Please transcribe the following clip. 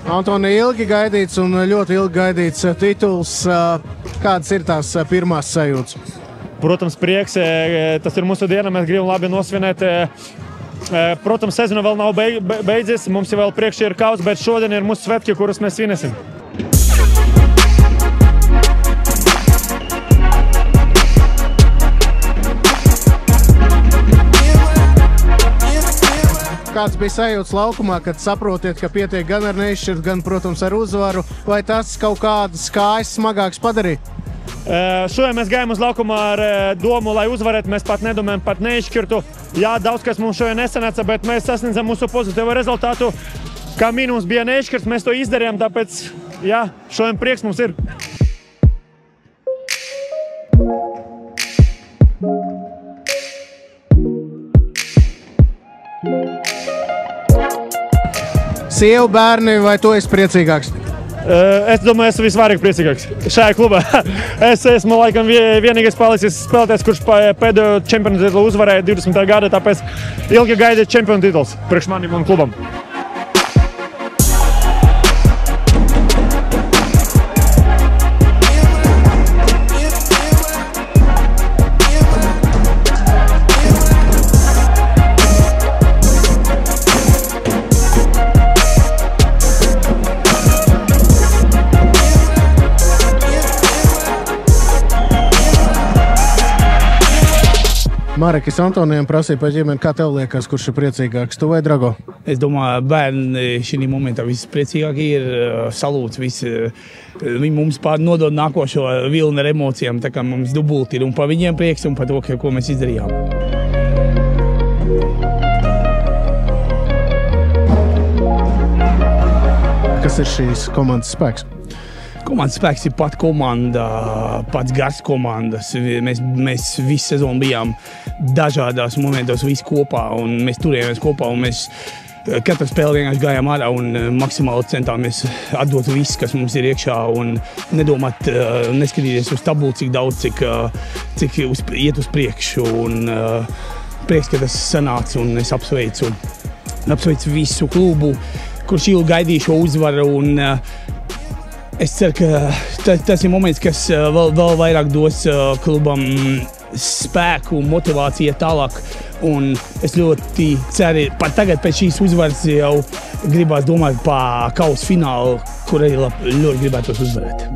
Antoni, ilgi gaidīts un ļoti ilgi gaidīts tituls. Kādas ir tās pirmās sajūtas? Protams, prieks. Tas ir mūsu diena, mēs gribam labi nosvinēt. Protams, sezona vēl nav beidzies, mums vēl priekšā ir kauss, bet šodien ir mūsu svētki, kurus mēs svinēsim. Kāds bija sajūtas laukumā, kad saprotiet, ka pietiek gan ar neizšķirt, gan, protams, ar uzvaru, vai tas kaut kādas kājas smagāks padarīja? Šodien mēs gājām uz laukumu ar domu, lai uzvarētu. Mēs pat nedomājam par neizšķirtu. Jā, daudz kas mums šodien nesanāca, bet mēs sasniedzam mūsu pozitīvo rezultātu. Kā minimums bija neizšķirts, mēs to izdarījām, tāpēc, jā, šodien prieks mums ir. Sieva, bērni, vai tu esi priecīgāks? Es domāju, esmu visvairāk priecīgāks šajā klubā. Es esmu laikam vienīgais palicis spēlētājs, kurš pēdējo čempionu titulu uzvarēja 20. gada, tāpēc ilgi gaidīt čempionu tituls priekš manim un klubam. Marekis Antonijam prasīja par ģimeni, kā tev liekas, kurš ir priecīgāks, tu vai Drago? Es domāju, bērni šī momentā vispriecīgākie ir salūts, viņi mums nodod nākošo vilni ar emocijām, tā kā mums dubulti ir un par viņiem prieks un par to, ko mēs izdarījām. Kas ir šīs komandas spēks? Komandas spēks ir pat komanda, pats gars komandas. Mēs visu sezonu bijām dažādās momentos visi kopā, un mēs turējāmies kopā, un mēs katru spēli vienkārši gājām ārā un maksimāli centāmies atdot visu, kas mums ir iekšā, un nedomāt, neskatīties uz tabulu, cik daudz, cik iet uz priekšu, un prieks, ka tas sanāca, un es apsveicu visu klubu, kurš ilgi gaidīja šo uzvaru, un es ceru, ka tas ir moments, kas vēl vairāk dos klubam spēku un motivāciju tālāk. Un es ļoti ceru, pat tagad pēc šīs uzvaras jau gribās domāt par kausa finālu, kur arī ļoti gribētos uzvarēt.